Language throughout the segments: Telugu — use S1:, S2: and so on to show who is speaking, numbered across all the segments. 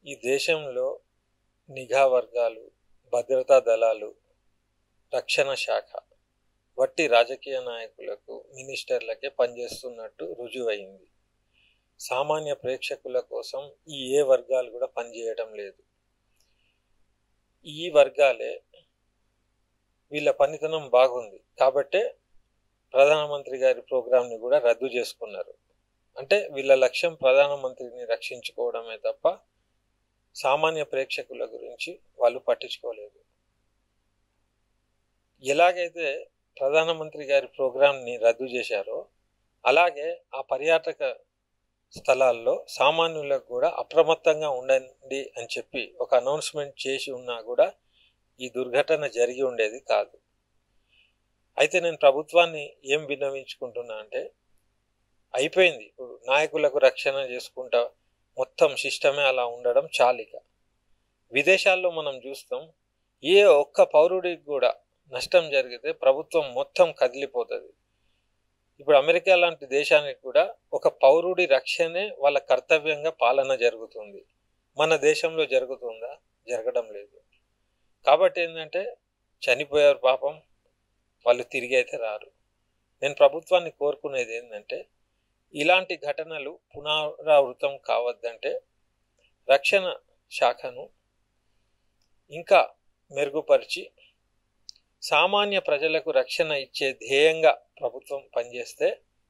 S1: ఈ దేశంలో నిఘా వర్గాలు, భద్రతా దళాలు, రక్షణ శాఖ వట్టి రాజకీయ నాయకులకు, మినిస్టర్లకే పనిచేస్తున్నట్టు రుజువైంది. సామాన్య ప్రేక్షకుల కోసం ఈ ఏ వర్గాలు కూడా పనిచేయడం లేదు. ఈ వర్గాలే వీళ్ళ పనితనం బాగుంది కాబట్టే ప్రధానమంత్రి గారి ప్రోగ్రాంని కూడా రద్దు చేసుకున్నారు. అంటే వీళ్ళ లక్ష్యం ప్రధానమంత్రిని రక్షించుకోవడమే తప్ప సామాన్య ప్రేక్షకుల గురించి వాళ్ళు పట్టించుకోలేదు. ఎలాగైతే ప్రధానమంత్రి గారి ప్రోగ్రాంని రద్దు చేశారో అలాగే ఆ పర్యాటక స్థలాల్లో సామాన్యులకు కూడా అప్రమత్తంగా ఉండండి అని చెప్పి ఒక అనౌన్స్మెంట్ చేసి ఉన్నా కూడా ఈ దుర్ఘటన జరిగి ఉండేది కాదు. అయితే నేను ప్రభుత్వాన్ని ఏం విన్నవించుకుంటున్నా అంటే, అయిపోయింది ఇప్పుడు నాయకులకు రక్షణ చేసుకుంటా మొత్తం సిస్టమే అలా ఉండడం చాలిక. విదేశాల్లో మనం చూస్తాం, ఏ ఒక్క పౌరుడికి కూడా నష్టం జరిగితే ప్రభుత్వం మొత్తం కదిలిపోతుంది. ఇప్పుడు అమెరికా లాంటి దేశానికి కూడా ఒక పౌరుడి రక్షణే వాళ్ళ కర్తవ్యంగా పాలన జరుగుతుంది. మన దేశంలో జరుగుతుందా? జరగడం లేదు. కాబట్టి ఏంటంటే చనిపోయారు పాపం, వాళ్ళు తిరిగి అయితే రారు. నేను ప్రభుత్వాన్ని కోరుకునేది ఏంటంటే, ఇలాంటి ఘటనలు పునరావృతం కావద్దంటే రక్షణ శాఖను ఇంకా మెరుగుపరిచి సామాన్య ప్రజలకు రక్షణ ఇచ్చే ధ్యేయంగా ప్రభుత్వం పనిచేస్తే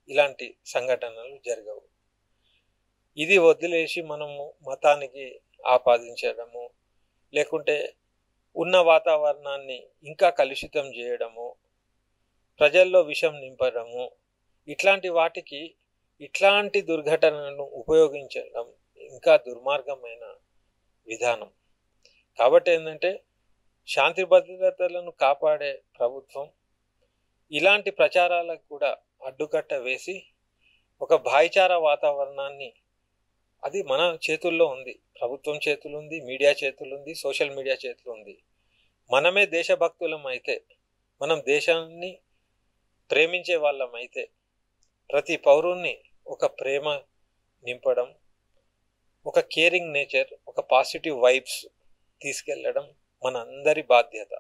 S1: ఇలాంటి సంఘటనలు జరగవు. ఇది వదిలేసి మనము మతానికి ఆపాదించడము, లేకుంటే ఉన్న వాతావరణాన్ని ఇంకా కలుషితం చేయడము, ప్రజల్లో విషం నింపడము, ఇట్లాంటి వాటికి ఇట్లాంటి దుర్ఘటనలను ఉపయోగించడం ఇంకా దుర్మార్గమైన విధానం. కాబట్టి ఏంటంటే శాంతి భద్రతలను కాపాడే ప్రభుత్వం ఇలాంటి ప్రచారాలకు కూడా అడ్డుకట్ట వేసి ఒక భాయిచారా వాతావరణాన్ని, అది మన చేతుల్లో ఉంది, ప్రభుత్వం చేతులు ఉంది, మీడియా చేతులు ఉంది, సోషల్ మీడియా చేతులు ఉంది. మనమే దేశభక్తులం అయితే, మనం దేశాన్ని ప్రేమించే వాళ్ళం అయితే ప్రతి పౌరుణ్ణి ఒక ప్రేమ నింపడం, ఒక కేరింగ్ నేచర్, ఒక పాజిటివ్ వైబ్స్ తీసుకెళ్ళడం మన అందరి బాధ్యత.